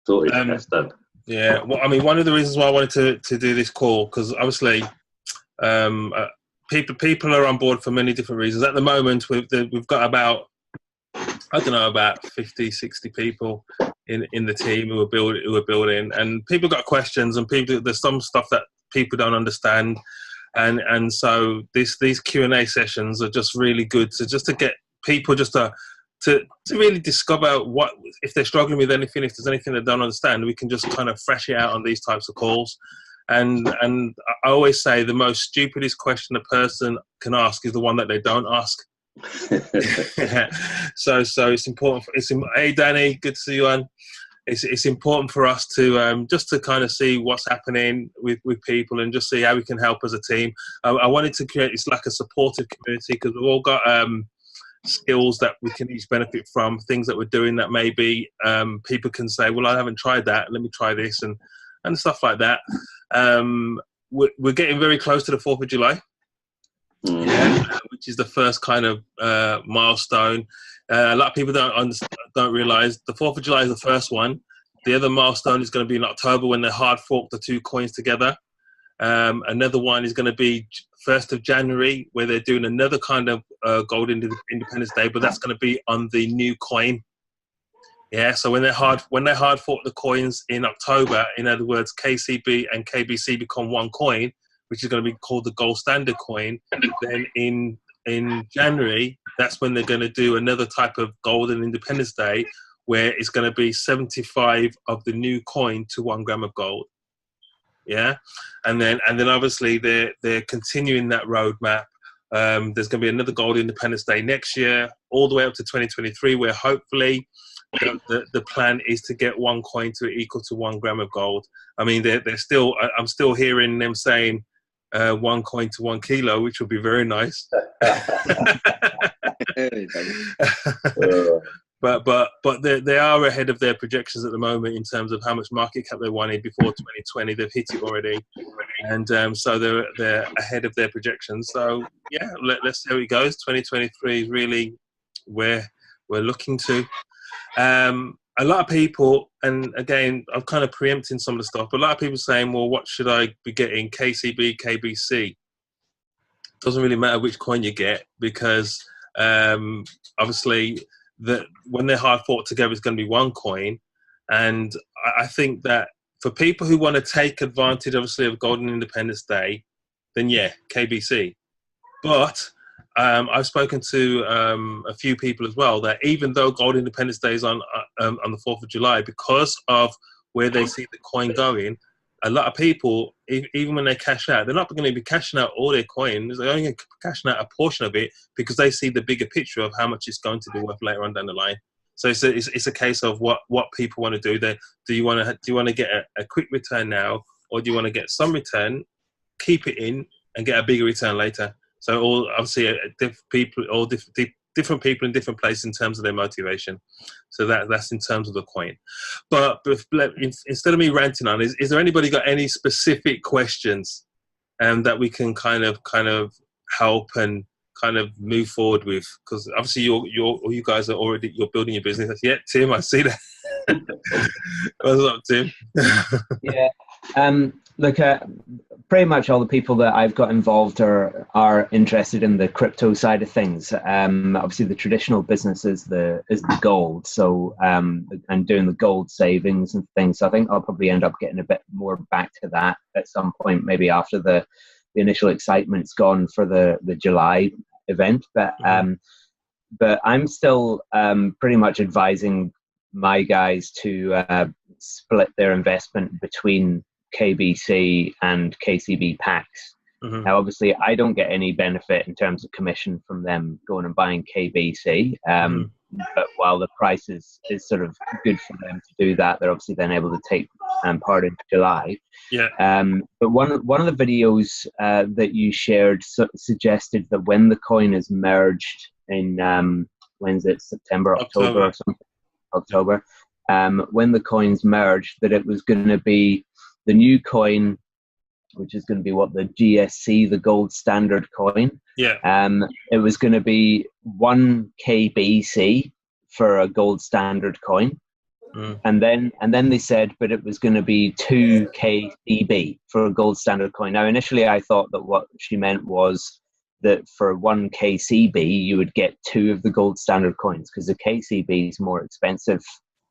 Totally Um, pissed in. yeah, well, I mean, one of the reasons why I wanted to do this call, because obviously people are on board for many different reasons. At the moment, we've got about, I don't know, about 50, 60 people in the team who are building, and people got questions, and there's some stuff that people don't understand, and so these Q&A sessions are just really good to get people just to really discover what, if they're struggling with anything, if there's anything they don't understand, we can just kind of fresh it out on these types of calls. And I always say the most stupidest question a person can ask is the one that they don't ask. So it's important. Hey Danny, good to see you on. It's important for us to just to kind of see what's happening with people and just see how we can help as a team. I wanted to create this like a supportive community, because we've all got skills that we can each benefit from, things that we're doing that maybe people can say, well, I haven't tried that, let me try this, and stuff like that. We're getting very close to the 4th of July. Which is the first kind of milestone. A lot of people don't realise the 4th of July is the first one. The other milestone is going to be in October when they hard fork the two coins together. Another one is going to be 1st of January, where they're doing another kind of Gold Independence Day, but that's going to be on the new coin. Yeah, so when they hard fork the coins in October, in other words, KCB and KBC become one coin, which is going to be called the gold standard coin. Then in January, that's when they're going to do another type of Golden Independence Day, where it's going to be 75 of the new coin to 1 gram of gold. Yeah, and then obviously they're continuing that roadmap. There's going to be another Gold Independence Day next year, all the way up to 2023, where hopefully the plan is to get one coin to equal to 1 gram of gold. I mean, I'm still hearing them saying 1 coin to 1 kilo, which would be very nice. But they are ahead of their projections at the moment in terms of how much market cap they wanted before 2020. They've hit it already, and so they're ahead of their projections. So yeah, let's see how it goes. 2023 is really where we're looking to. A lot of people, and again, I'm kind of preempting some of the stuff, but a lot of people saying, well, what should I be getting? KCB, KBC? Doesn't really matter which coin you get, because obviously when they're hard forked together, it's going to be one coin. And I think that for people who want to take advantage, obviously, of Golden Independence Day, then yeah, KBC. But I've spoken to a few people as well that even though Gold Independence Day is on the 4th of July, because of where they see the coin going, a lot of people, even when they cash out, they're not going to be cashing out all their coins. They're only going to be cashing out a portion of it because they see the bigger picture of how much it's going to be worth later on down the line. So it's a case of what people want to do. Do you want to get a quick return now, or do you want to get some return, keep it in, and get a bigger return later? So obviously different people in different places in terms of their motivation. So that's in terms of the coin. But instead of me ranting on, is there anybody got any specific questions that we can kind of help and kind of move forward with? Because obviously you guys you're building your business. Yeah, Tim, I see that. What's up, Tim? Yeah. Look, pretty much all the people that I've got involved are interested in the crypto side of things. Obviously, the traditional business is the gold, so and doing the gold savings and things. So I think I'll probably end up getting a bit more back to that at some point, maybe after the initial excitement's gone for the July event. But I'm still pretty much advising my guys to split their investment between KBC and KCB packs. Now, obviously, I don't get any benefit in terms of commission from them going and buying KBC. But while the price is sort of good for them to do that, they're obviously then able to take part in July. Yeah. But one of the videos that you shared suggested that when the coin is merged in when's it, October or something? October. When the coins merged, that it was going to be the new coin, which is going to be the GSC, the gold standard coin. Yeah. It was going to be 1 KBC for a gold standard coin, And then they said, but it was going to be 2 KCB for a gold standard coin. Now, initially, I thought that what she meant was that for 1 KCB, you would get 2 of the gold standard coins, because the KCB is more expensive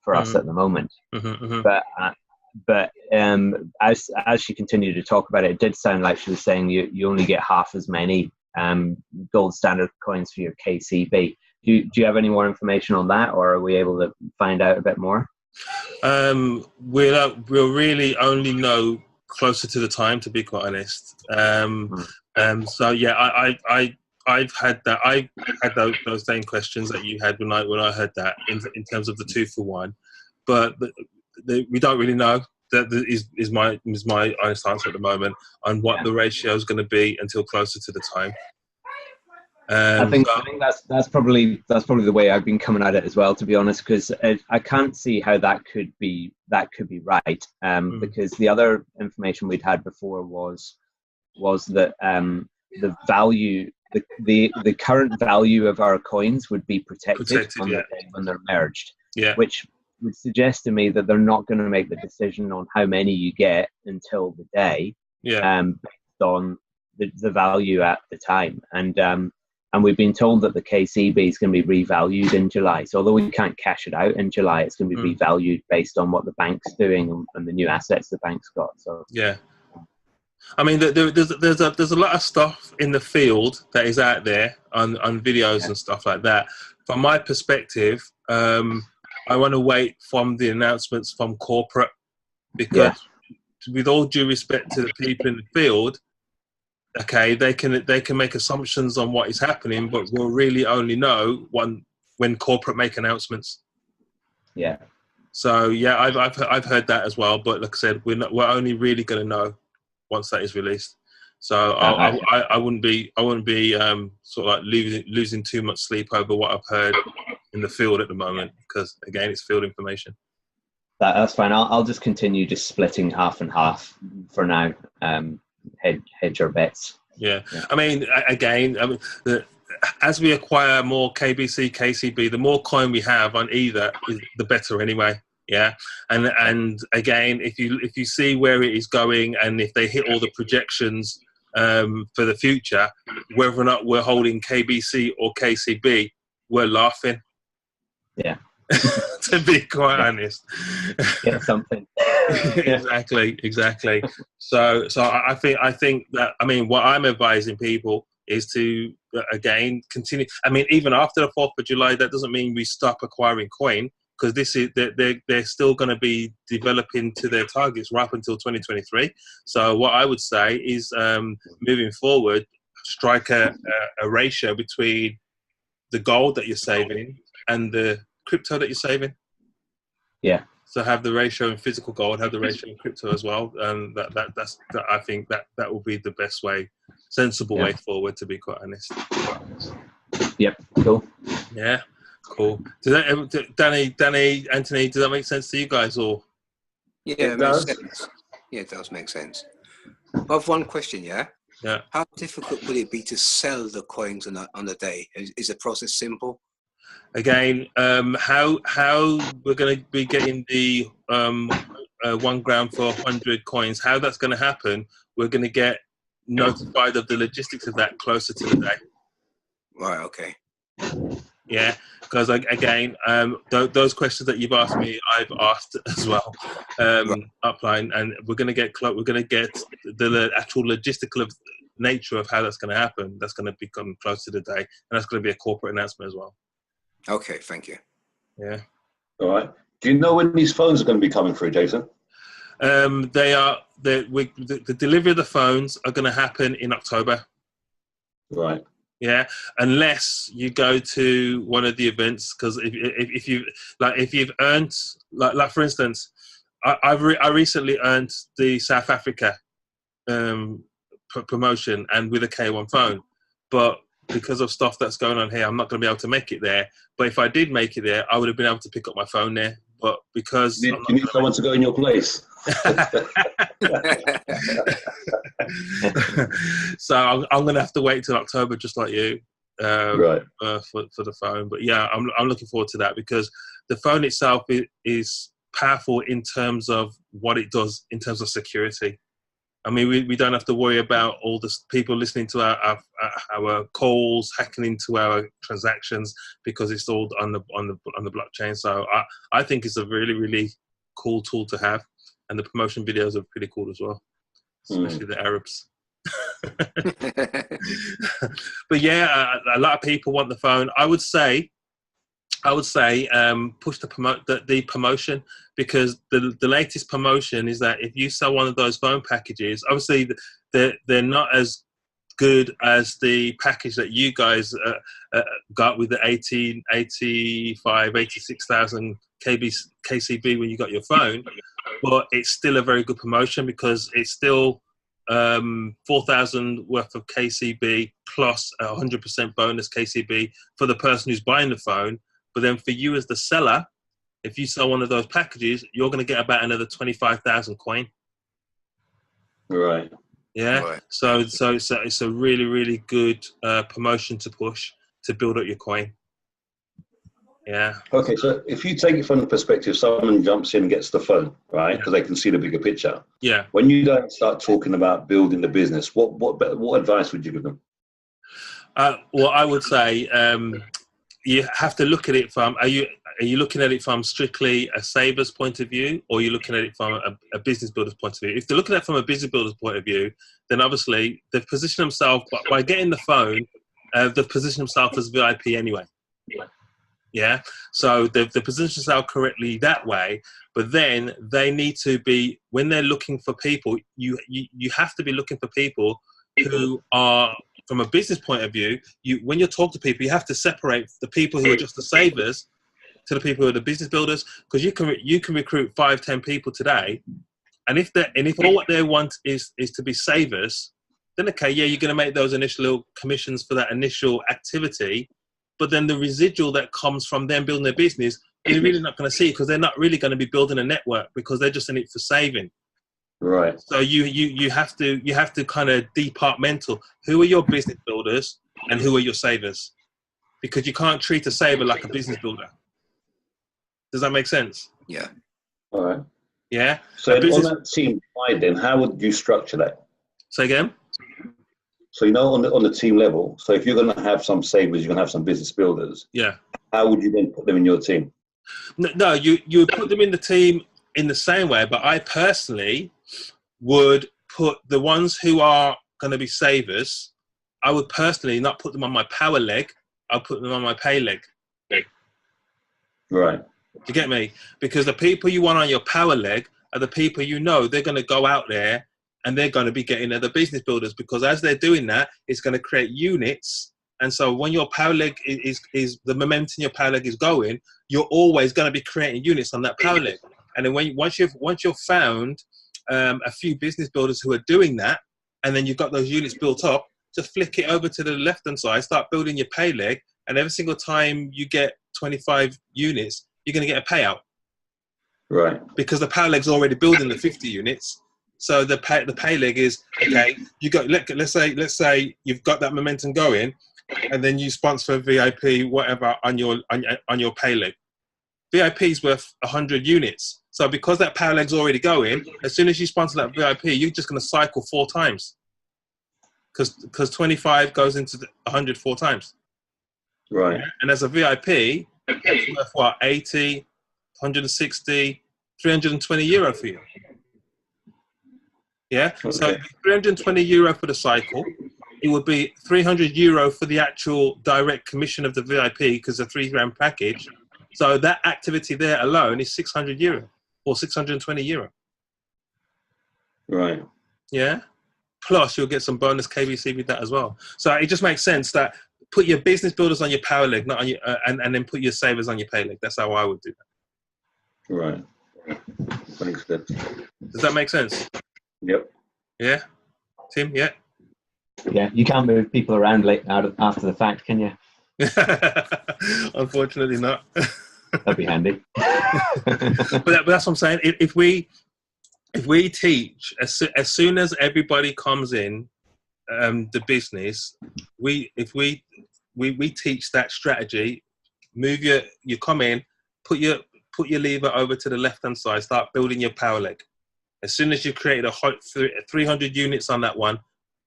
for us at the moment. But as she continued to talk about it, it did sound like she was saying you only get half as many gold standard coins for your KCB. Do you have any more information on that, or are we able to find out a bit more? We'll really only know closer to the time, to be quite honest. So yeah, I've had that. I had those same questions that you had when I heard that in terms of the 2 for 1, but we don't really know. That is my honest answer at the moment on what the ratio is going to be until closer to the time. I think that's probably the way I've been coming at it as well, to be honest, because I can't see how that could be right. Because the other information we'd had before was that the value, the current value of our coins would be protected on the day when they're merged. Yeah. Which would suggest to me that they're not going to make the decision on how many you get until the day, based on the value at the time. And we've been told that the KCB is going to be revalued in July. So although we can't cash it out in July, it's going to be revalued based on what the bank's doing and the new assets the bank's got. So yeah. I mean, there's a lot of stuff in the field that is out there on videos and stuff like that. From my perspective, I want to wait from the announcements from corporate, because with all due respect to the people in the field, okay, they can make assumptions on what is happening, but we'll really only know when corporate make announcements. Yeah. So yeah, I've heard that as well, but like I said, we're only really going to know once that is released. So I wouldn't be sort of like losing too much sleep over what I've heard in the field at the moment, because again, it's field information. That's fine. I'll just continue just splitting half and half for now. Hedge our bets. Yeah. I mean, again, as we acquire more KBC, KCB, the more coin we have on either, the better anyway. Yeah. And again, if you see where it is going, and if they hit all the projections for the future, whether or not we're holding KBC or KCB, we're laughing. Yeah. To be quite honest. Get something. Exactly. So I think that, I mean, what I'm advising people is to again continue. I mean, even after the 4th of July, that doesn't mean we stop acquiring coin, because they're still going to be developing to their targets right up until 2023. So what I would say is, moving forward, strike a ratio between the gold that you're saving and the crypto that you're saving. Yeah. So have the ratio in physical gold, have the ratio in crypto as well. That's I think that will be the best way, sensible way forward, to be quite honest. Yep. Cool. Yeah. Cool. Danny, Anthony, does that make sense to you guys, or? Yeah, it makes sense. Yeah, it does make sense. I have one question. Yeah. How difficult would it be to sell the coins on the day? Is the process simple? Again, how we're going to be getting the 1 gram for 100 coins, how that's going to happen, we're going to get notified of the logistics of that closer to the day. Right, okay. Yeah, because again, those questions that you've asked me, I've asked as well, upline, and we're going to get the actual logistical nature of how that's going to happen. That's going to become close to the day, and that's going to be a corporate announcement as well. Okay, thank you. Yeah. All right. Do you know when these phones are going to be coming through, Jason? The delivery of the phones are going to happen in October. Right. Yeah, unless you go to one of the events, because if you've earned, like for instance, I recently earned the South Africa promotion, and with a K1 phone, but because of stuff that's going on here, I'm not going to be able to make it there. But if I did make it there, I would have been able to pick up my phone there. But because you need someone to go in your place. So I'm going to have to wait till October, just like you, right? For the phone. But yeah, I'm looking forward to that, because the phone itself is powerful in terms of what it does in terms of security. I mean, we don't have to worry about all the people listening to our calls, hacking into our transactions, because it's all on the blockchain. So I think it's a really, really cool tool to have, and the promotion videos are pretty cool as well, especially the Arabs. But yeah, a lot of people want the phone. I would say push the promotion, because the latest promotion is that if you sell one of those phone packages, obviously they're not as good as the package that you guys got with the 86,000 KCB when you got your phone, but it's still a very good promotion, because it's still 4,000 worth of KCB plus 100% bonus KCB for the person who's buying the phone. But then for you as the seller, if you sell one of those packages, you're going to get about another 25,000 coin. Right. Yeah. Right. So it's a really, really good promotion to push to build up your coin. Yeah. Okay, so if you take it from the perspective, someone jumps in and gets the phone, right? Because they can see the bigger picture. Yeah. When you don't start talking about building the business, what advice would you give them? Well, I would say you have to look at it from, are you looking at it from strictly a saver's point of view, or are you looking at it from a business builder's point of view? If they're looking at it from a business builder's point of view, then obviously they've positioned themselves, by getting the phone, they've positioned themselves as VIP anyway. Yeah, so they've positioned themselves correctly that way, but then they need to be, when they're looking for people, you have to be looking for people who are, from a business point of view, when you talk to people, you have to separate the people who are just the savers to the people who are the business builders, because you can recruit 5-10 people today, and if all what they want is to be savers, then okay, yeah, you're going to make those initial commissions for that initial activity, but then the residual that comes from them building their business, you're really not going to see, because they're not really going to be building a network, because they're just in it for saving. Right. So you have to kind of departmental. Who are your business builders and who are your savers? Because you can't treat a saver like a business builder. Does that make sense? Yeah. All right. Yeah. So on that team wide, then how would you structure that? Say again. So on the team level. So if you're going to have some savers, you're going to have some business builders. Yeah. How would you then put them in your team? No, you would put them in the team in the same way, but I personally would put the ones who are going to be savers, I would personally not put them on my power leg, I'll put them on my pay leg. Right. Do you get me? Because the people you want on your power leg are the people they're going to go out there and they're going to be getting other business builders, because as they're doing that, it's going to create units. And so when your power leg is the momentum your power leg is going, you're always going to be creating units on that power leg. And then once you've found a few business builders who are doing that, and then you've got those units built up, just flick it over to the left-hand side, start building your pay leg, and every single time you get 25 units, you're going to get a payout. Right. Because the power leg's already building the 50 units. So the pay leg is, okay, you got, let's say you've got that momentum going, and then you sponsor a VIP, whatever, on your pay leg. VIP is worth 100 units. So because that power leg's already going, as soon as you sponsor that VIP, you're just going to cycle 4 times. Because 25 goes into 100 4 times. Right. And as a VIP, it's worth what, 80, 160, 320 euro for you. Yeah. Okay. So 320 euro for the cycle. It would be 300 euro for the actual direct commission of the VIP, because it's a £3 package. So that activity there alone is 600 euro or 620 euro. Right. Yeah. Plus you'll get some bonus KBC with that as well. So it just makes sense that put your business builders on your power leg, not on your, and then put your savers on your pay leg. That's how I would do that. Right. Makes sense. Does that make sense? Yep. Yeah. Tim, yeah? Yeah, you can't move people around after the fact, can you? Unfortunately not. That'd be handy. but that's what I'm saying. If we teach, as soon as everybody comes in the business, we teach that strategy. You come in, put put your lever over to the left-hand side, start building your power leg. As soon as you've created 300 units on that one,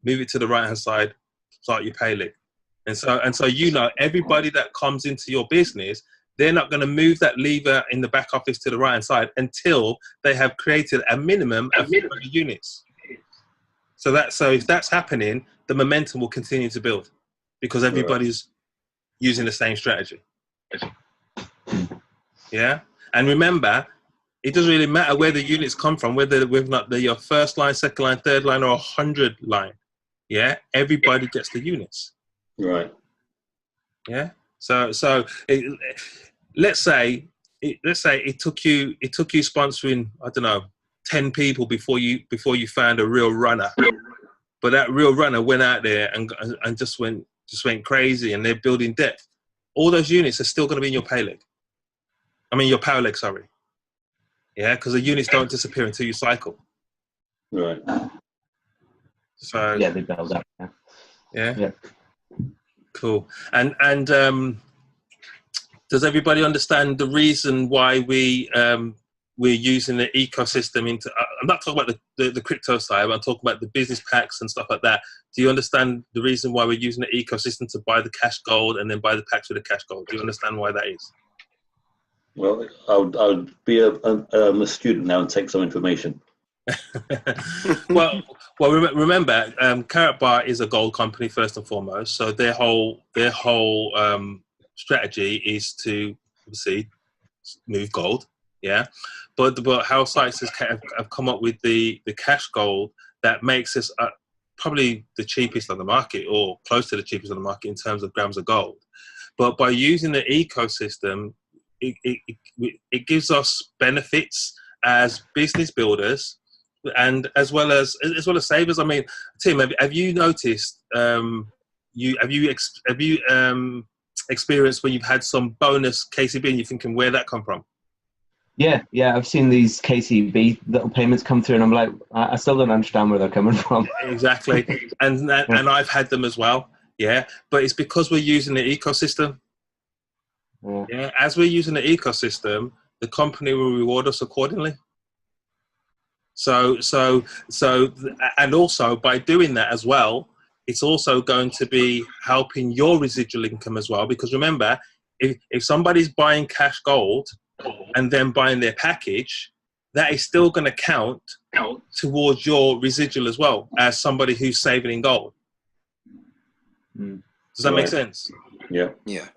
move it to the right-hand side, start your pay leg. And so you know, everybody that comes into your business, they're not going to move that lever in the back office to the right-hand side until they have created a minimum of 300 units. So if that's happening, the momentum will continue to build because everybody's using the same strategy. Yeah. And remember, it doesn't really matter where the units come from, whether they're your first line, second line, third line, or 100 line. Yeah. Everybody gets the units. Right. Yeah. So let's say it took you sponsoring, I don't know, 10 people before you found a real runner. But that real runner went out there and just went crazy, and they're building depth. All those units are still going to be in your pay leg. I mean, your power leg, sorry. Yeah, because the units don't disappear until you cycle. Right. So yeah, they build up. Yeah. Cool. And does everybody understand the reason why we're using the ecosystem into? I'm not talking about the crypto side, but I'm talking about the business packs and stuff like that. Do you understand the reason why we're using the ecosystem to buy the cash gold and then buy the packs with the cash gold? Do you understand why that is? Well, I would be a student now and take some information. well, remember, KaratBar is a gold company first and foremost. So their whole strategy is to obviously move gold. Yeah, but how sites have come up with the cash gold that makes us probably the cheapest on the market, or close to the cheapest on the market in terms of grams of gold. But by using the ecosystem, it gives us benefits as business builders, and as well as savers. I mean, Tim, have you noticed? Have you experienced when you've had some bonus KCB and you're thinking, where that come from? Yeah, I've seen these KCB little payments come through, and I'm like, I still don't understand where they're coming from. Exactly, and I've had them as well. Yeah, but it's because we're using the ecosystem. Yeah, as we're using the ecosystem, the company will reward us accordingly. So, and also by doing that as well, it's also going to be helping your residual income as well. Because remember, if somebody's buying cash gold and then buying their package, that is still going to count towards your residual as well as somebody who's saving in gold. Does that make sense? Yeah.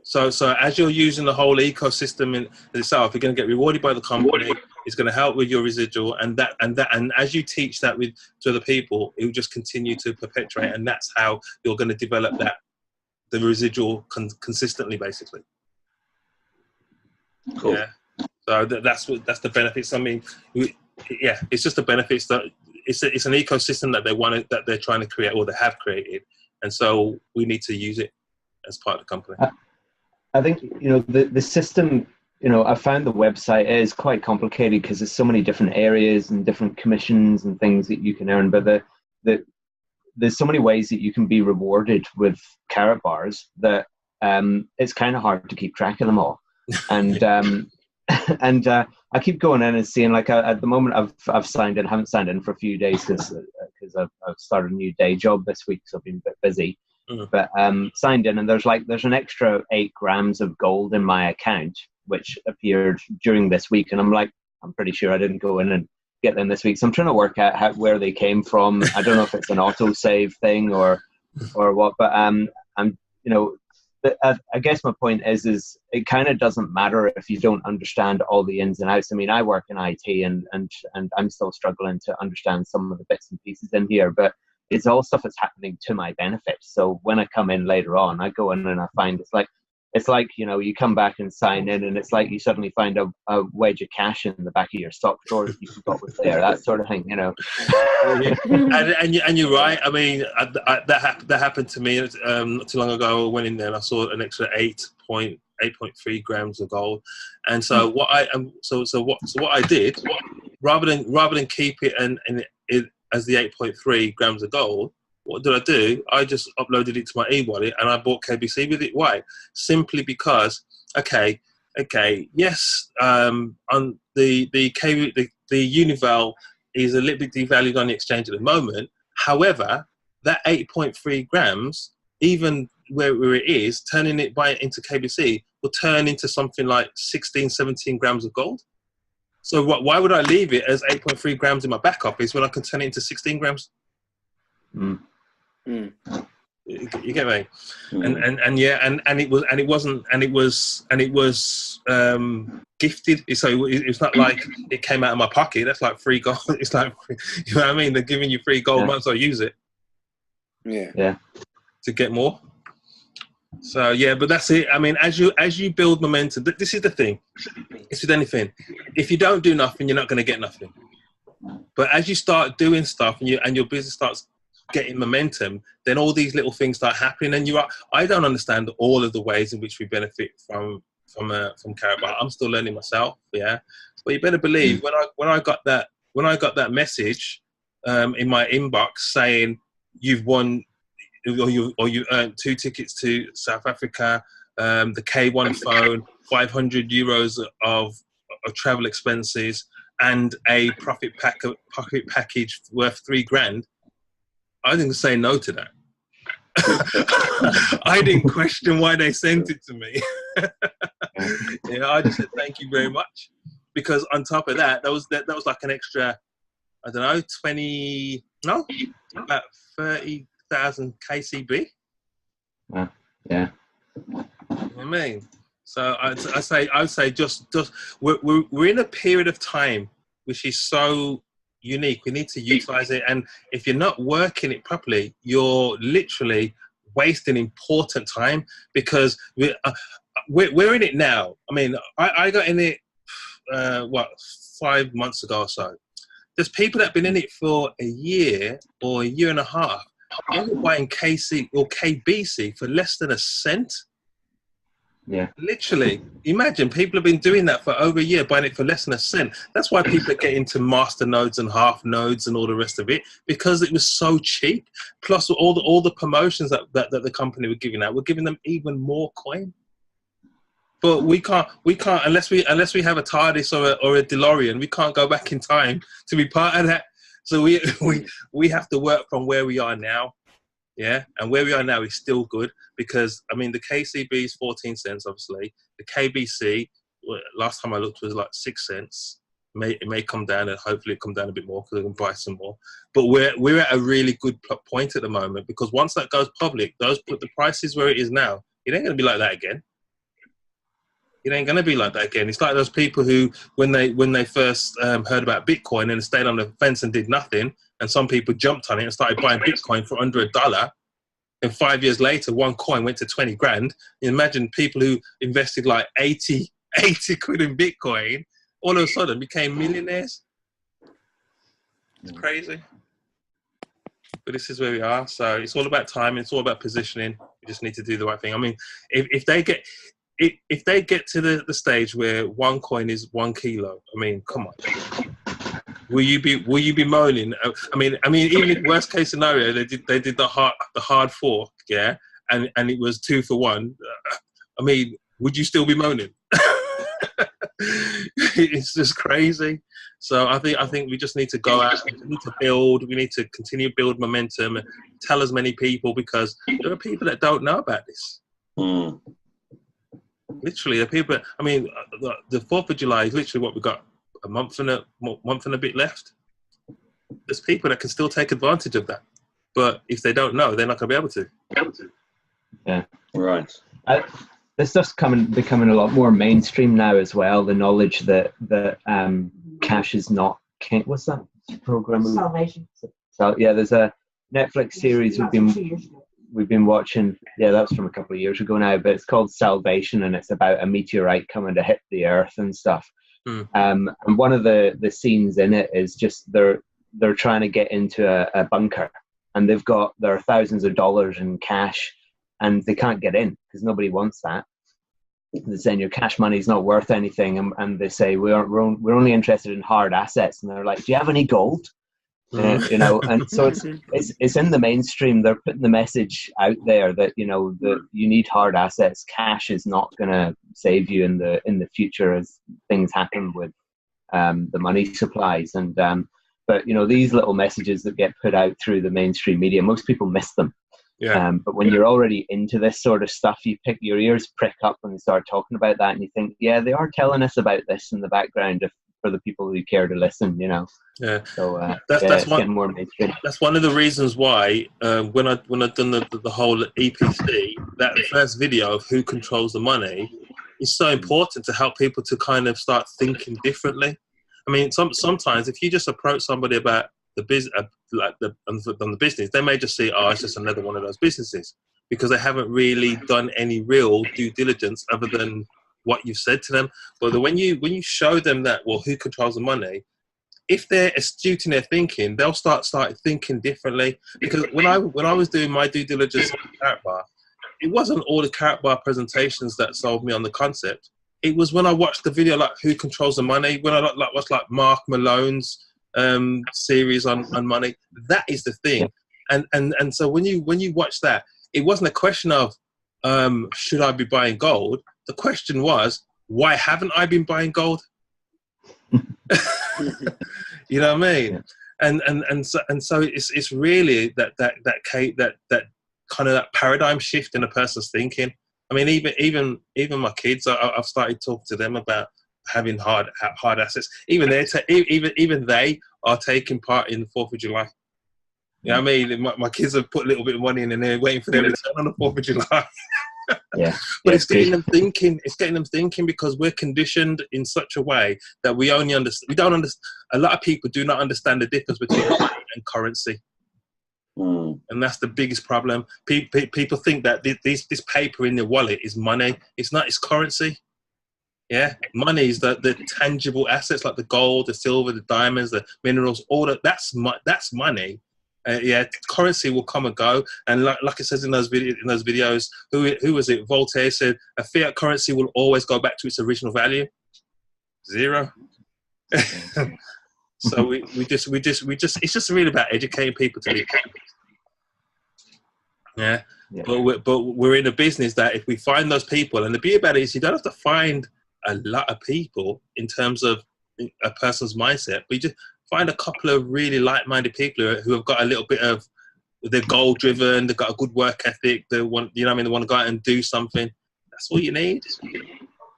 So as you're using the whole ecosystem in itself, you're going to get rewarded by the company. It's going to help with your residual, and as you teach that to other people, it will just continue to perpetuate, and that's how you're going to develop the residual consistently, basically. Cool. Yeah. So that's the benefits. I mean, it's just the benefits that it's an ecosystem that they're trying to create, or they have created, and so we need to use it as part of the company. I think the system. I found the website is quite complicated because there's so many different areas and different commissions and things that you can earn. But there's so many ways that you can be rewarded with KaratBars that it's kind of hard to keep track of them all. And and I keep going in and seeing, like, at the moment I've signed in. I haven't signed in for a few days because I've started a new day job this week, so I've been a bit busy. But signed in, and there's an extra 8 grams of gold in my account, which appeared during this week, and I'm pretty sure I didn't go in and get them this week. So I'm trying to work out where they came from. I don't know if it's an autosave thing or what, but I guess my point is it kind of doesn't matter if you don't understand all the ins and outs. I mean, I work in IT, and I'm still struggling to understand some of the bits and pieces in here, but it's all stuff that's happening to my benefit. So when I come in later on, I go in and I find it's like you come back and sign in, and it's like you suddenly find a wedge of cash in the back of your sock drawer that you forgot was there, that sort of thing, And you're right. I mean, that happened to me not too long ago. I went in there and I saw an extra 8.3 grams of gold, and so what I did, rather than keep it and it as the 8.3 grams of gold, what did I do? I just uploaded it to my e-wallet and I bought KBC with it. Why? Simply because, okay, okay, yes, on the Unival is a little bit devalued on the exchange at the moment. However, that 8.3 grams, even where it is, turning it into KBC will turn into something like 16, 17 grams of gold. So why would I leave it as 8.3 grams in my back office when I can turn it into 16 grams? You get me? And it was gifted. So it's not like it came out of my pocket. That's like free gold. It's like, you know what I mean? They're giving you free gold, might as well use it. Yeah. To get more. So yeah, but that's it. I mean, as you build momentum, this is the thing. It's with anything. If you don't do nothing, you're not going to get nothing. But as you start doing stuff and your business starts getting momentum, then all these little things start happening. And I don't understand all of the ways in which we benefit from KaratBar. I'm still learning myself. Yeah, but you better believe when I got that message in my inbox saying you've won. Or you earned 2 tickets to South Africa, the K1 phone, 500 euros of travel expenses, and a profit package worth $3,000. I didn't say no to that. I didn't question why they sent it to me. I just said thank you very much, because on top of that, that was like an extra, I don't know, about 30,000 KCB. Yeah. You know what I mean? So I would say just we're in a period of time which is so unique. We need to utilize it, and if you're not working it properly, you're literally wasting important time, because we're in it now. I mean, I got in it 5 months ago or so. There's people that have been in it for a year or a year and a half. They're buying KC or KBC for less than a cent. Yeah. Literally. Imagine people have been doing that for over a year, buying it for less than a cent. That's why people are getting to master nodes and half nodes and all the rest of it, because it was so cheap. Plus all the promotions that the company were giving out, we're giving them even more coin. But we can't unless we have a TARDIS or a DeLorean, we can't go back in time to be part of that. So we have to work from where we are now, yeah. And where we are now is still good, because I mean the KCB is 14 cents, obviously. The KBC, last time I looked, was like 6 cents. It may come down, and hopefully it come down a bit more because I can buy some more. But we're at a really good point at the moment, because once that goes public, put the prices where it is now, it ain't gonna be like that again. It ain't going to be like that again. It's like those people who, when they first heard about Bitcoin and stayed on the fence and did nothing, and some people jumped on it and started buying Bitcoin for under $1, and 5 years later, one coin went to 20 grand. You imagine people who invested like 80 quid in Bitcoin, all of a sudden became millionaires. It's crazy. But this is where we are. So it's all about time. It's all about positioning. We just need to do the right thing. I mean, if they get to the stage where one coin is 1 kilo, I mean, come on. Will you be moaning? I mean, even in worst case scenario, they did the hard fork, yeah, and it was 2 for 1. I mean, would you still be moaning? It's just crazy. So I think we just need to go out. We need to build. We need to continue to build momentum. And tell as many people, because there are people that don't know about this. Literally, the people. I mean, the 4th of July is literally what we got. A month and a bit left. There's people that can still take advantage of that, but if they don't know, they're not going to be able to. Yeah, right. This stuff's becoming a lot more mainstream now as well. The knowledge that cash is not. What's that program? Salvation. So yeah, there's a Netflix series we've been watching. Yeah, that was from a couple of years ago now, but it's called Salvation, and it's about a meteorite coming to hit the Earth and stuff. And one of the scenes in it is just they're trying to get into a bunker, and there are thousands of dollars in cash, and they can't get in because nobody wants that. They're saying your cash money is not worth anything, and they say we're only interested in hard assets, and they're like, do you have any gold? You know, and so it's in the mainstream. They're putting the message out there that, you know, that you need hard assets. Cash is not going to save you in the future as things happen with the money supplies. And but you know, these little messages that get put out through the mainstream media, most people miss them. Yeah. But when you're already into this sort of stuff, your ears prick up when they start talking about that, and you think, yeah, they are telling us about this in the background for the people who care to listen, you know. Yeah. So that's getting more mainstream. That's one of the reasons why when I've done the whole EPC, that first video of who controls the money is so important to help people to kind of start thinking differently. I mean, sometimes if you just approach somebody about the business, like on the business, they may just say, "Oh, it's just another one of those businesses," because they haven't really done any real due diligence other than what you've said to them. But when you show them that, well, who controls the money, if they're astute in their thinking, they'll start thinking differently. Because when I was doing my due diligence on KaratBar, it wasn't all the KaratBar presentations that sold me on the concept. It was when I watched the video, like Who Controls the Money, when I watched like Mark Malone's series on money. That is the thing. And so when you watch that, it wasn't a question of should I be buying gold? The question was, why haven't I been buying gold? You know what I mean? And so it's really that kind of that paradigm shift in a person's thinking. I mean, even my kids, I've started talking to them about having hard assets. Even they are taking part in the 4th of July. You know what I mean? My kids have put a little bit of money in and they're waiting for their return on the 4th of July. Yeah, but it's getting them thinking. It's getting them thinking because we're conditioned in such a way that we only understand. We don't understand. A lot of people do not understand the difference between money and currency, and that's the biggest problem. People think that this paper in their wallet is money. It's not. It's currency. Yeah, money is the tangible assets like the gold, the silver, the diamonds, the minerals. All that. That's money. Currency will come and go, and like it says in those videos, who was it? Voltaire said, "A fiat currency will always go back to its original value, 0." So we just it's just really about educating people to live. Yeah. But we're in a business that if we find those people, and the beauty about it is you don't have to find a lot of people in terms of a person's mindset, but you just find a couple of really like-minded people who have got a little bit of, they're goal-driven, they've got a good work ethic, they want, you know what I mean, they want to go out and do something. That's all you need.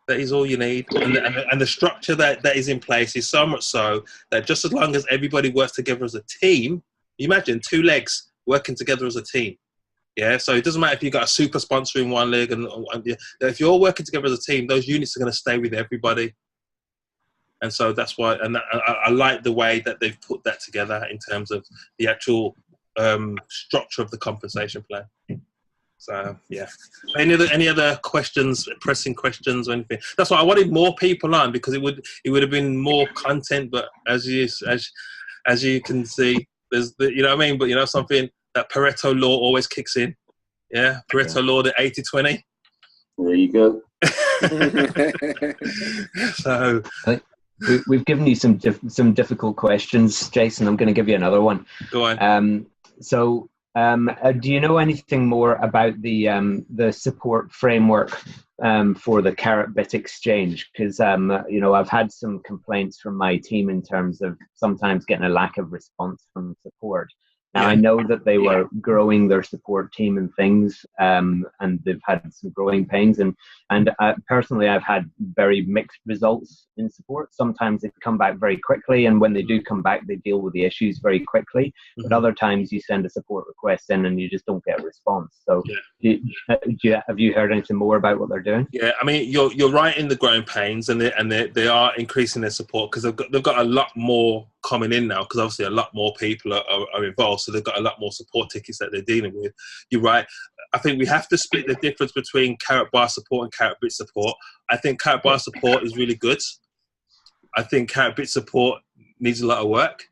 That is all you need. And the structure that is in place is so much so that just as long as everybody works together as a team, imagine 2 legs working together as a team. Yeah, so it doesn't matter if you've got a super sponsor in one leg, and if you're all working together as a team, those units are going to stay with everybody. And so that's why, and I like the way that they've put that together in terms of the actual structure of the compensation plan. So yeah, any other questions, pressing questions or anything? That's why I wanted more people on, because it would have been more content. But as you can see, there's you know what I mean. But you know something, that Pareto law always kicks in. Yeah, Pareto law, the 80-20. There you go. So. We've given you some difficult questions, Jason. I'm going to give you another one. Go on. Do you know anything more about the support framework for the KaratBit exchange? Because you know, I've had some complaints from my team in terms of sometimes getting a lack of response from support. Now, I know that they were growing their support team and things, and they've had some growing pains. And personally, I've had very mixed results in support. Sometimes they come back very quickly, and when they do come back, they deal with the issues very quickly. But other times, you send a support request in, and you just don't get a response. So, have you heard anything more about what they're doing? Yeah, I mean, you're right in the growing pains, and they are increasing their support because they've got a lot more coming in now, because obviously a lot more people are involved, so they've got a lot more support tickets that they're dealing with. You're right. I think we have to split the difference between KaratBar support and KaratBit support. I think KaratBar support is really good. I think KaratBit support needs a lot of work.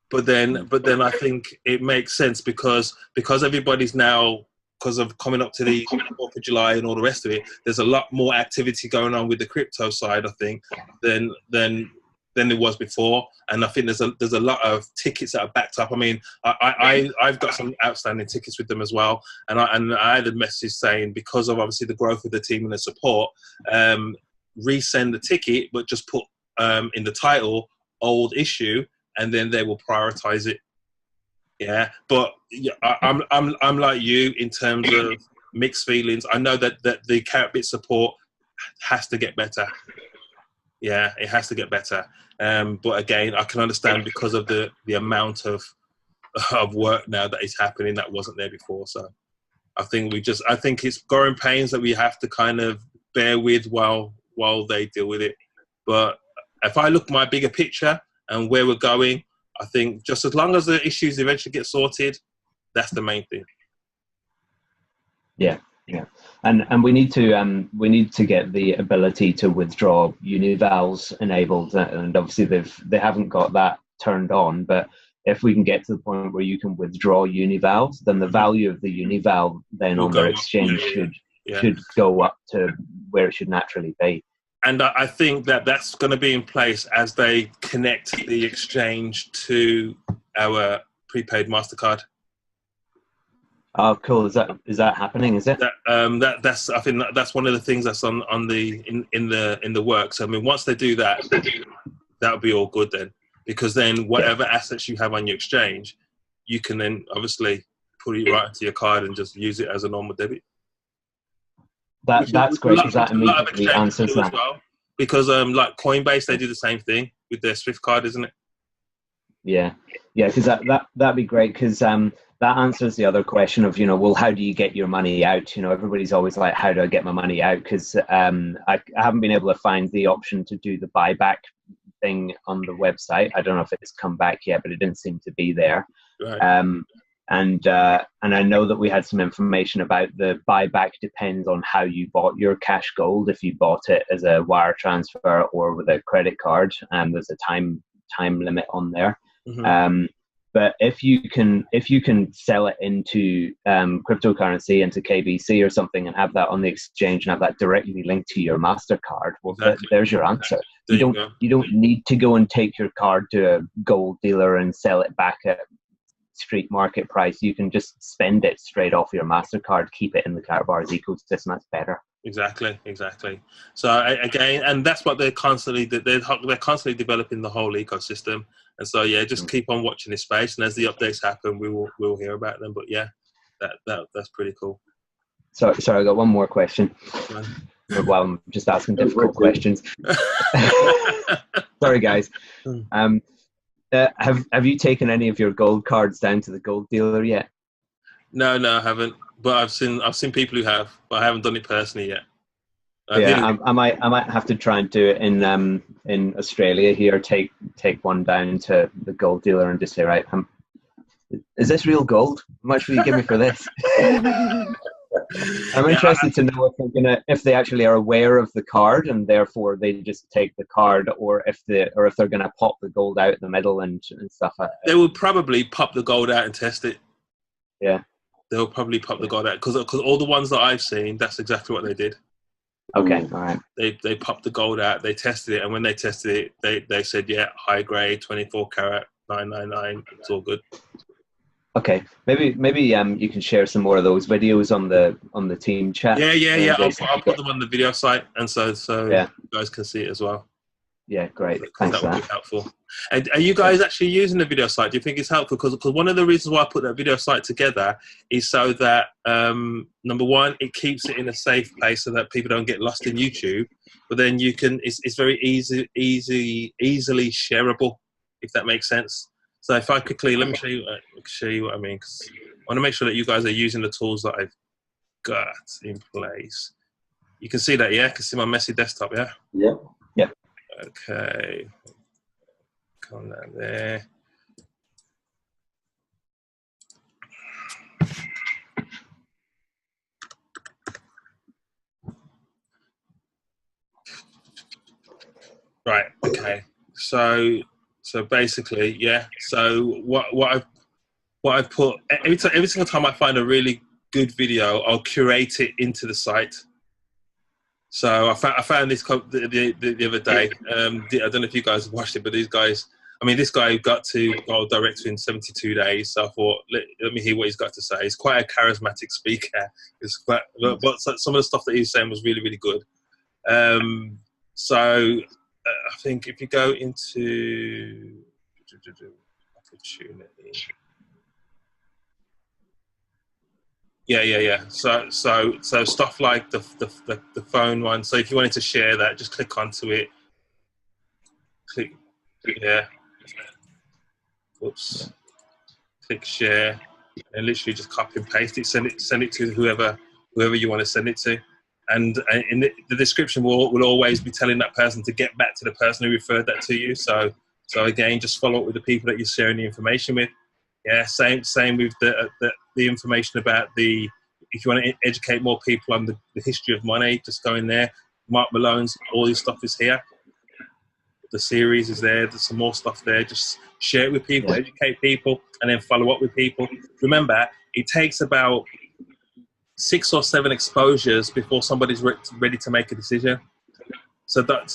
But then I think it makes sense because everybody's now, because of coming up to the 4th of July and all the rest of it, there's a lot more activity going on with the crypto side, I think, than than there was before, and I think there's a lot of tickets that are backed up. I mean, I've got some outstanding tickets with them as well, and I had a message saying, because of obviously the growth of the team and the support, resend the ticket, but just put in the title old issue, and then they will prioritize it. Yeah, but yeah, I'm like you in terms of mixed feelings. I know that the KaratBar support has to get better. Yeah, it has to get better. But again, I can understand because of the amount of work now that is happening that wasn't there before. So I think it's growing pains that we have to kind of bear with while they deal with it. But if I look at my bigger picture and where we're going, I think just as long as the issues eventually get sorted, that's the main thing. Yeah, yeah, and we need to get the ability to withdraw univals enabled, and obviously they haven't got that turned on. But if we can get to the point where you can withdraw univals, then the value of the unival then on their exchange should go up to where it should naturally be. And I think that's going to be in place as they connect the exchange to our prepaid MasterCard. Oh, cool! Is that happening? Is it? That's I think that's one of the things that's in the works. I mean, once they do that, that'll be all good then, because then whatever assets you have on your exchange, you can then obviously put it right into your card and just use it as a normal debit. That's great, because that immediately answers that. Well, because like Coinbase, they do the same thing with their Swift card, isn't it? Yeah, because that'd be great, because that answers the other question of, well, how do you get your money out? Everybody's always like, how do I get my money out? Because I haven't been able to find the option to do the buyback thing on the website. I don't know if it's come back yet, but it didn't seem to be there. Right. And I know that we had some information about the buyback depends on how you bought your cash gold. If you bought it as a wire transfer or with a credit card, there's a time limit on there. Mm-hmm. But if you can sell it into cryptocurrency, into KBC or something, and have that on the exchange and have that directly linked to your MasterCard, well, exactly. There's your answer. You don't need to go and take your card to a gold dealer and sell it back at street market price. You can just spend it straight off your MasterCard, keep it in the KaratBar's ecosystem. That's better. Exactly. So again, and that's what they're constantly developing the whole ecosystem. And so just keep on watching this space, and as the updates happen, we'll hear about them. But that's pretty cool. Sorry, I got one more question. Well, I'm just asking difficult questions. Sorry, guys. Have you taken any of your gold cards down to the gold dealer yet? No, I haven't. But I've seen people who have, but I haven't done it personally yet. I might have to try and do it in Australia here. Take one down to the gold dealer and just say, right, is this real gold? How much will you give me for this? I'm interested to know if they actually are aware of the card and therefore they just take the card, or if they're gonna pop the gold out in the middle and stuff like that. They will probably pop the gold out and test it. Yeah. They'll probably pop the gold out because all the ones that I've seen, that's exactly what they did. Okay, all right. They popped the gold out, they tested it, and when they tested it, they said, high grade, 24 karat, 999, it's all good. Okay, maybe you can share some more of those videos on the team chat. Yeah. I'll put them on the video site, and so you guys can see it as well. Yeah, great. Thanks for that. That would be helpful. And are you guys actually using the video site? Do you think it's helpful? Because one of the reasons why I put that video site together is so that number one, it keeps it in a safe place so that people don't get lost in YouTube. But then it's very easily shareable, if that makes sense. So if I quickly, let me show you what I mean. 'Cause I want to make sure that you guys are using the tools that I've got in place. You can see that, yeah? You can see my messy desktop, yeah? Yeah. Okay. Come down there. Right, okay. So basically, so what I've put, every single time I find a really good video, I'll curate it into the site. So I found this the other day. I don't know if you guys have watched it, but these guys, I mean, this guy got to gold director in 72 days. So I thought, let me hear what he's got to say. He's quite a charismatic speaker. But some of the stuff that he was saying was really, really good. So I think if you go into opportunity. Yeah. So stuff like the phone one. So if you wanted to share that, just click onto it. Click, yeah. Oops. Click share, and literally just copy and paste it. Send it to whoever you want to send it to. And in the description will always be telling that person to get back to the person who referred that to you. So again, just follow up with the people that you're sharing the information with. Yeah, same with the information about if you want to educate more people on the history of money, just go in there. Mark Malone's, all his stuff is here. The series is there. There's some more stuff there. Just share it with people, educate people, and then follow up with people. Remember, it takes about 6 or 7 exposures before somebody's ready to make a decision. So don't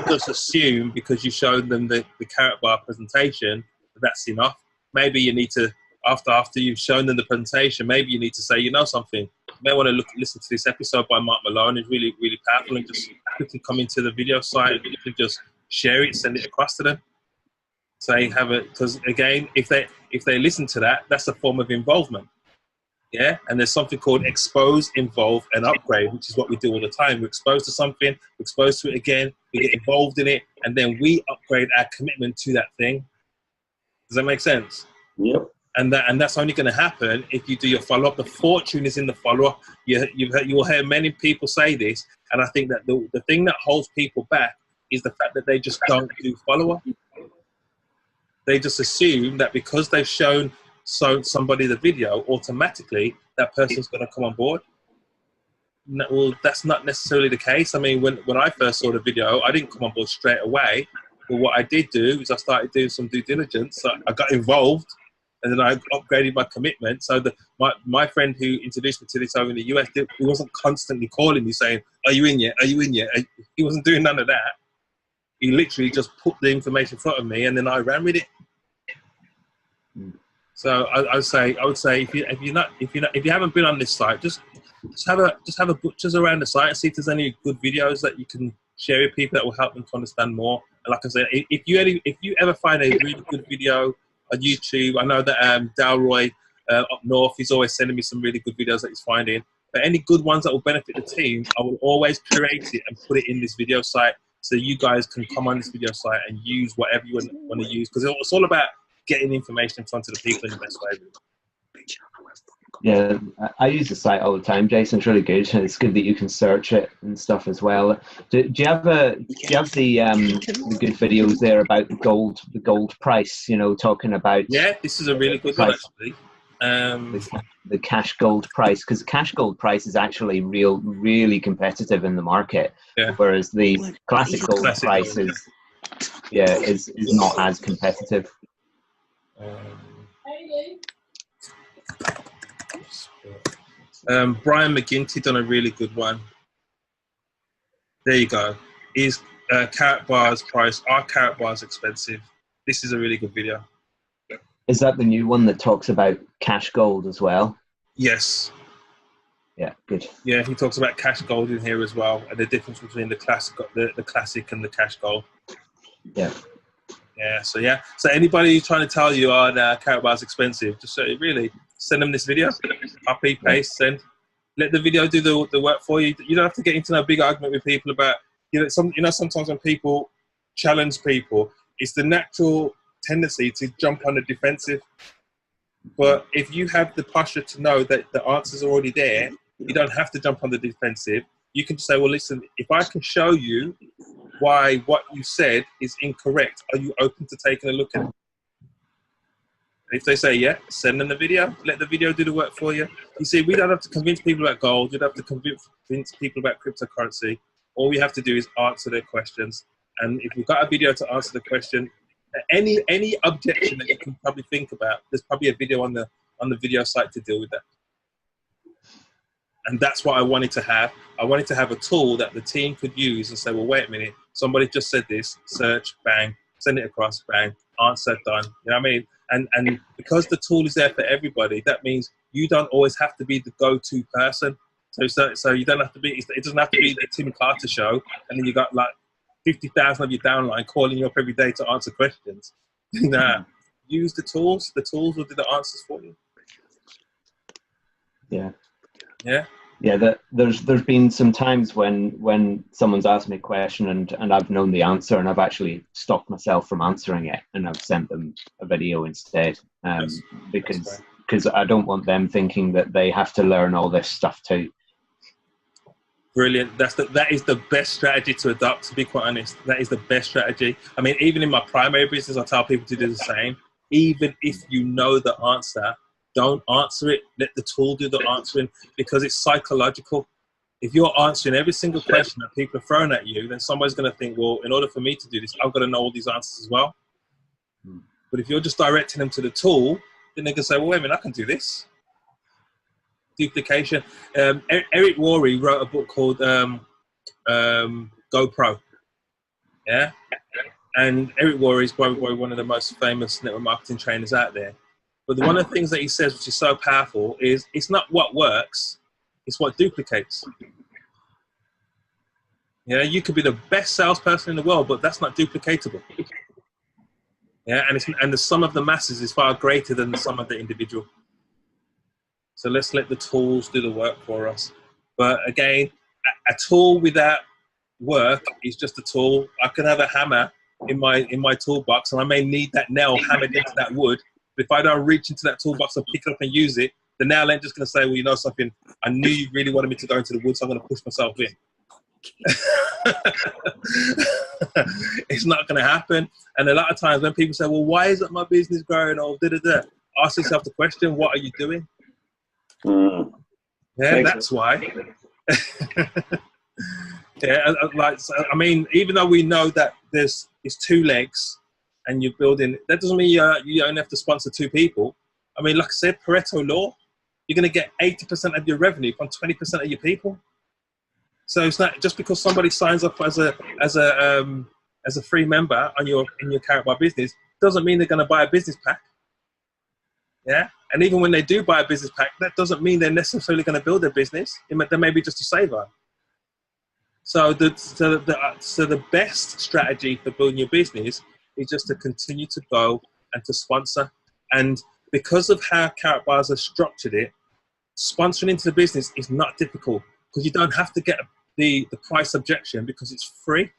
just assume because you showed them the KaratBar presentation that's enough. Maybe you need to, after you've shown them the presentation, maybe you need to say, you know something, you may want to listen to this episode by Mark Malone. It's really, really powerful, and just quickly come into the video site and you can just share it, send it across to them. Say, have it, because again, if they listen to that, that's a form of involvement. Yeah, and there's something called expose, involve, and upgrade, which is what we do all the time. We're exposed to something, we're exposed to it again, we get involved in it, and then we upgrade our commitment to that thing. Does that make sense? Yep. And that's only going to happen if you do your follow-up. The fortune is in the follow-up. You will hear many people say this, and I think that the thing that holds people back is the fact that they just don't do follow-up. They just assume that because they've shown somebody the video, automatically that person's going to come on board. No, well, that's not necessarily the case. I mean, when I first saw the video, I didn't come on board straight away. But what I did do is I started doing some due diligence. So I got involved, and then I upgraded my commitment. So my friend who introduced me to this over in the US, he wasn't constantly calling me saying, "Are you in yet? Are you in yet?" He wasn't doing none of that. He literally just put the information in front of me, and then I ran with it. So I would say if you haven't been on this site, just have a butchers around the site and see if there's any good videos that you can share with people that will help them to understand more. And like I said, if you ever find a really good video on YouTube, I know that Dalroy up north, he's always sending me some really good videos that he's finding. But any good ones that will benefit the team, I will always curate it and put it in this video site so you guys can come on this video site and use whatever you want to use, because it's all about getting information in front of the people in the best way. Yeah, I use the site all the time, Jason. It's really good. It's good that you can search it and stuff as well. Do you have the good videos there about the gold price? You know, talking about this is a really good one actually. The cash gold price, because cash gold price is actually really competitive in the market, whereas the classic gold price is not as competitive. Brian McGinty done a really good one. There you go. Is KaratBar's price? Are KaratBars expensive? This is a really good video. Is that the new one that talks about cash gold as well? Yes. Yeah, good. Yeah, he talks about cash gold in here as well, and the difference between the classic and the cash gold. Yeah. So anybody who's trying to tell you, KaratBar's expensive, just really send them this video. Copy, paste, send. Let the video do the work for you. You don't have to get into a big argument with people about, sometimes when people challenge people, it's the natural tendency to jump on the defensive. But if you have the posture to know that the answer's already there, you don't have to jump on the defensive. You can just say, well, listen, if I can show you why what you said is incorrect, are you open to taking a look at it? If they say, yeah, send them the video. Let the video do the work for you. You see, we don't have to convince people about gold. You don't have to convince people about cryptocurrency. All we have to do is answer their questions. And if you've got a video to answer the question, any objection that you can probably think about, there's probably a video on the video site to deal with that. And that's what I wanted to have. I wanted to have a tool that the team could use and say, well, wait a minute, somebody just said this, search, bang, send it across, bang, answer, done. You know what I mean? And because the tool is there for everybody, that means you don't always have to be the go-to person. So you don't have to be, it doesn't have to be the Tim Carter show, and then you got like 50,000 of your downline calling you up every day to answer questions. Nah, use the tools. The tools will do the answers for you. Yeah. Yeah. Yeah, there's been some times when someone's asked me a question and I've known the answer and I've actually stopped myself from answering it, and I've sent them a video instead, because I don't want them thinking that they have to learn all this stuff too. Brilliant. That is the best strategy to adopt, to be quite honest. That is the best strategy. I mean, even in my primary business, I tell people to do the same. Even if you know the answer, don't answer it. Let the tool do the answering, because it's psychological. If you're answering every single question that people are throwing at you, then somebody's going to think, well, in order for me to do this, I've got to know all these answers as well. But if you're just directing them to the tool, then they can say, well, wait a minute, I can do this. Duplication. Eric Worre wrote a book called GoPro. Yeah? And Eric Worre is probably one of the most famous network marketing trainers out there. But one of the things that he says, which is so powerful, is it's not what works, it's what duplicates. Yeah, you could be the best salesperson in the world, but that's not duplicatable. Yeah, and the sum of the masses is far greater than the sum of the individual. So let's let the tools do the work for us. But again, a tool without work is just a tool. I could have a hammer in my toolbox, and I may need that nail hammered into that wood. But if I don't reach into that toolbox and pick it up and use it, the nail ain't just going to say, well, you know something, I knew you really wanted me to go into the wood, so I'm going to push myself in. It's not going to happen. And a lot of times when people say, well, why isn't my business growing, or da-da-da, ask yourself the question, what are you doing? Yeah, that's why. Yeah, I mean, even though we know that it's two legs and you're building, that doesn't mean you only have to sponsor two people. I mean, like I said, Pareto law, you're going to get 80% of your revenue from 20% of your people. So it's not just because somebody signs up as a free member in your KaratBar business doesn't mean they're going to buy a business pack. Yeah, and even when they do buy a business pack, that doesn't mean they're necessarily going to build their business. They may be just a saver. So the best strategy for building your business is just to continue to go and to sponsor. And because of how KaratBars have structured it, sponsoring into the business is not difficult, because you don't have to get the price objection, because it's free.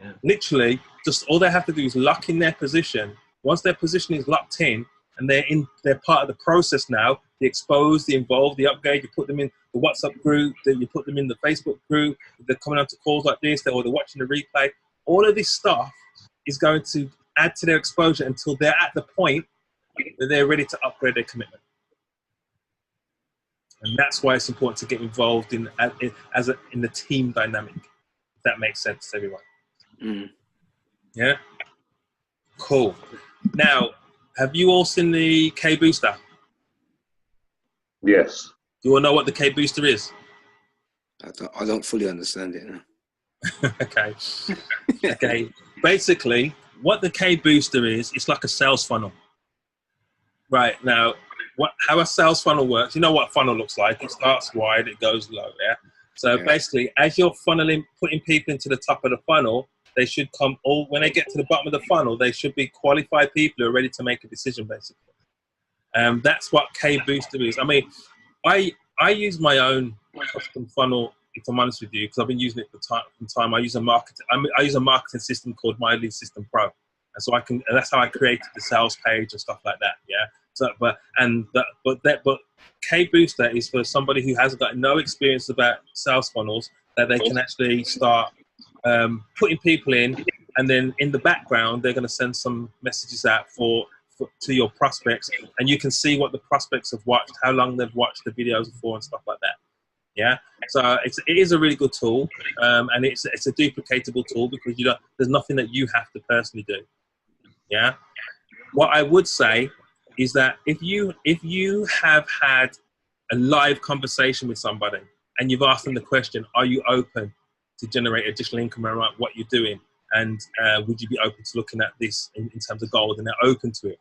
Yeah. Literally, just all they have to do is lock in their position. Once their position is locked in, and they're part of the process now, the expose, the involve, the upgrade, you put them in the WhatsApp group, you put them in the Facebook group, they're coming on to calls like this, or they're watching the replay. All of this stuff is going to add to their exposure until they're at the point that they're ready to upgrade their commitment. And that's why it's important to get involved in the team dynamic, if that makes sense to everyone. Yeah? Cool. Now, have you all seen the K Booster? Yes. You all know what the K Booster is? I don't fully understand it now. Okay. Okay. Basically, what the K Booster is, it's like a sales funnel. Right. Now, how a sales funnel works, you know what a funnel looks like. It starts wide, it goes low, yeah? So basically, as you're funneling, putting people into the top of the funnel, they should come, when they get to the bottom of the funnel, they should be qualified people who are ready to make a decision, basically. That's what K Booster is. I mean, I use my own custom funnel, if I'm honest with you, because I've been using it for time. I use a marketing system called My Lead System Pro, and so and that's how I created the sales page and stuff like that. Yeah. So, but K Booster is for somebody who has got no experience about sales funnels, that they can actually start putting people in, and then in the background they're going to send some messages out to your prospects, and you can see what the prospects have watched, how long they've watched the videos for, and stuff like that. Yeah, so it is a really good tool, and it's a duplicatable tool, because there's nothing that you have to personally do. Yeah, what I would say is that if you have had a live conversation with somebody, and you've asked them the question, are you open to generate additional income around what you're doing? And would you be open to looking at this in terms of gold? And they're open to it.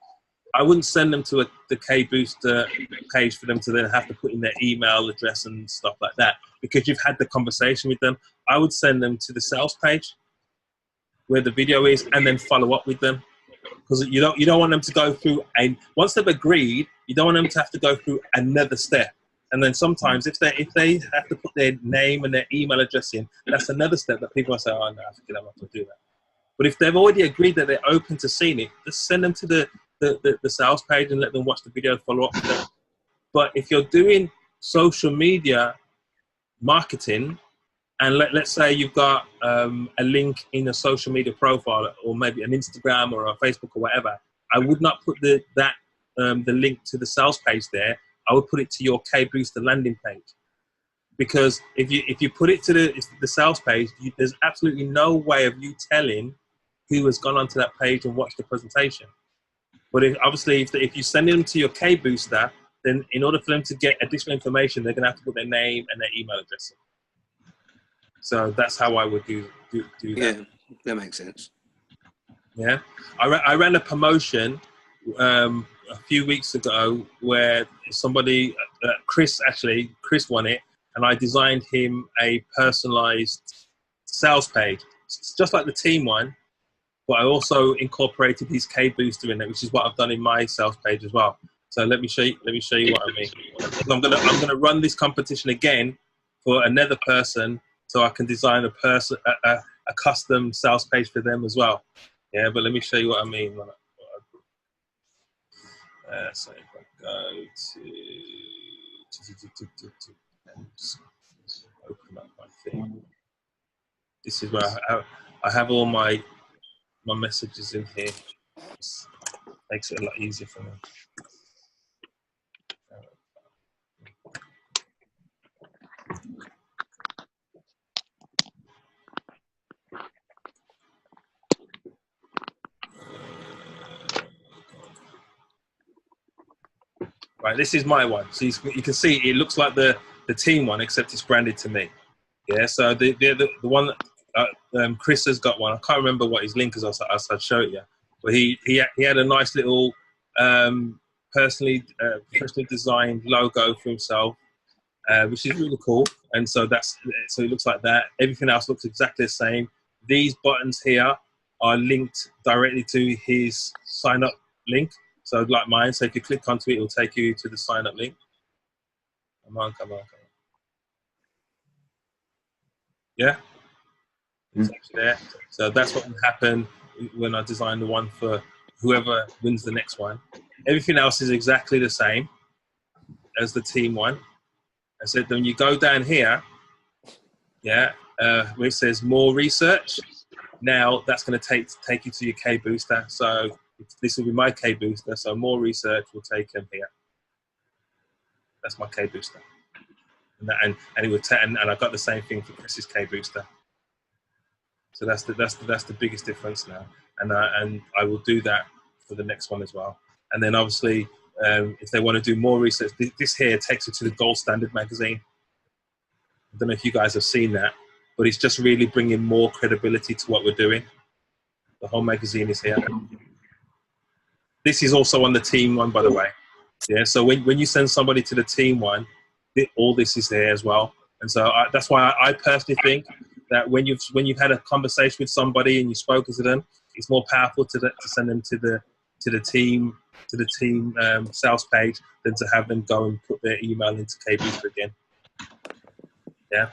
I wouldn't send them to the K-Booster page for them to then have to put in their email address and stuff like that, because you've had the conversation with them. I would send them to the sales page where the video is, and then follow up with them. Because you don't want them to go through, and once they've agreed, you don't want them to have to go through another step. And then sometimes if they have to put their name and their email address in, that's another step that people will say, oh no, I forget I'm not going to do that. But if they've already agreed that they're open to seeing it, just send them to the sales page and let them watch the video and follow up with them. But if you're doing social media marketing, and let's say you've got a link in a social media profile, or maybe an Instagram or a Facebook or whatever, I would not put the link to the sales page there. I would put it to your K-Booster landing page. Because if you put it to the sales page, there's absolutely no way of you telling who has gone onto that page and watched the presentation. But if you send them to your K-Booster, then in order for them to get additional information, they're going to have to put their name and their email address in. So that's how I would do that. Yeah, that makes sense. Yeah, I ran a promotion a few weeks ago where somebody, Chris won it, and I designed him a personalized sales page. It's just like the team one, but I also incorporated his K-Booster in it, which is what I've done in my sales page as well. So let me show you what I mean. I'm gonna run this competition again for another person, so I can design a custom sales page for them as well. Yeah, but let me show you what I mean. So if I go to open up my thing. This is where I have all my messages in here. This makes it a lot easier for me. Right, this is my one. So you can see it looks like the team one, except it's branded to me. Yeah, so the one that Chris has got one. I can't remember what his link is. I'll show it you. But he had a nice little personally designed logo for himself, which is really cool. And so it looks like that. Everything else looks exactly the same. These buttons here are linked directly to his sign up link. So like mine, so if you click onto it, it'll take you to the sign up link. Come on. Yeah? It's actually there. So that's what will happen when I design the one for whoever wins the next one. Everything else is exactly the same as the team one. I said, when you go down here, yeah, where it says more research, now that's going to take you to your K-Booster. So this will be my K-Booster. So more research will take him here. That's my K-Booster. And it would and I got the same thing for Chris's K-Booster. So that's the biggest difference now. And I will do that for the next one as well. And then obviously, if they want to do more research, this here takes you to the Gold Standard magazine. I don't know if you guys have seen that, but it's just really bringing more credibility to what we're doing. The whole magazine is here. This is also on the team one, by the way. Yeah, so when you send somebody to the team one, all this is there as well. And so that's why I personally think that when you've had a conversation with somebody and you've spoken to them, it's more powerful to send them to the team sales page than to have them go and put their email into K-Booster again. Yeah,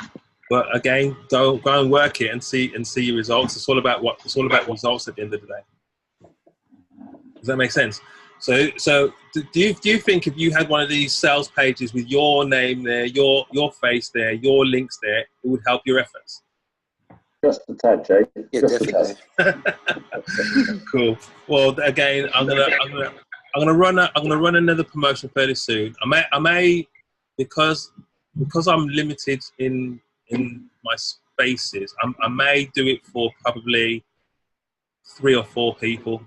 but again, go and work it and see your results. It's all about results at the end of the day. Does that make sense? So do you think if you had one of these sales pages with your name there, your face there, your links there, it would help your efforts? Just a tad, Jay. Yeah, just definitely. Cool. Well, again, I'm gonna run another promotion fairly soon. I may because I'm limited in my spaces. I may do it for probably 3 or 4 people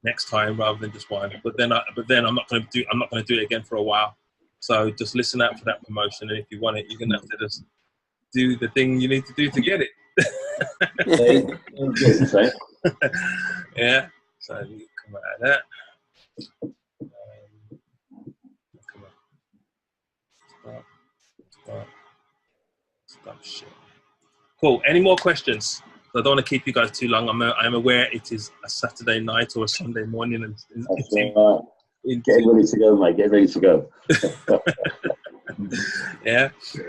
next time rather than just one. But then I'm not going to do it again for a while. So just listen out for that promotion, and if you want it, you're gonna have to just do the thing you need to do to get it. Yeah. So you come out of that. Come on. Stop shit. Cool. Any more questions? I don't want to keep you guys too long. I'm aware it is a Saturday night or a Sunday morning. And getting ready to go, mate. Get ready to go. Yeah. So,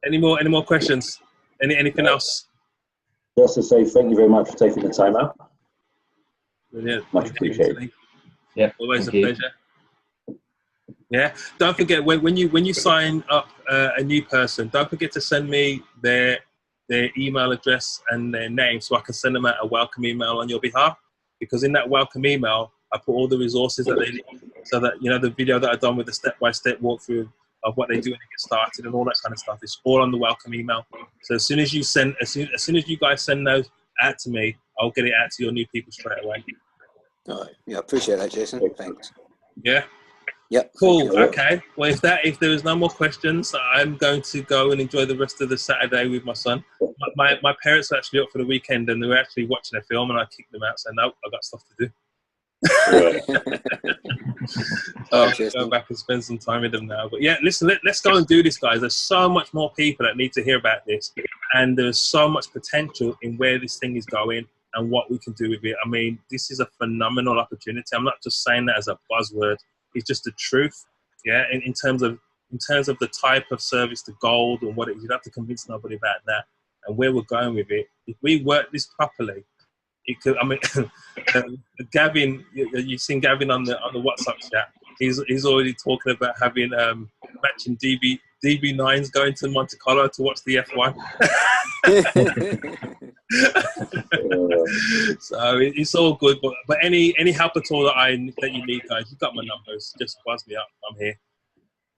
any more questions? Anything else? Just to say thank you very much for taking the time out. Brilliant. Much appreciated. Yeah. Always a pleasure. Yeah. Don't forget when you sign up a new person, don't forget to send me their email address and their name so I can send them out a welcome email on your behalf. Because in that welcome email, I put all the resources that they need, so that the video that I've done with the step-by-step walkthrough of what they do when they get started and all that kind of stuff is all on the welcome email. So as soon as you guys send those out to me, I'll get it out to your new people straight away. All right. Yeah, appreciate that, Jason. Thanks. Yeah. Yep. Cool. Okay. Well, if there is no more questions, I'm going to go and enjoy the rest of the Saturday with my son. My parents are actually up for the weekend, and they were actually watching a film, and I kicked them out, saying, "No, I've got stuff to do." So I'll go back and spend some time with them now. But yeah, listen, let's go and do this, guys. There's so much more people that need to hear about this, and there's so much potential in where this thing is going and what we can do with it. I mean, this is a phenomenal opportunity. I'm not just saying that as a buzzword. It's just the truth, yeah. In terms of the type of service, the gold, and what it is, you don't have to convince nobody about that. And where we're going with it, if we work this properly, it could. I mean, Gavin, you've seen Gavin on the WhatsApp chat. He's already talking about having matching DB9s going to Monte Carlo to watch the F1. So it's all good. But any help at all that you need, guys, you've got my numbers. Just buzz me up. I'm here.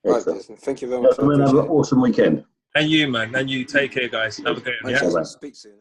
Right, thank you very much. Have an awesome weekend. And you, man. And you. Take care, guys. Have a great one. Yeah? Speak soon.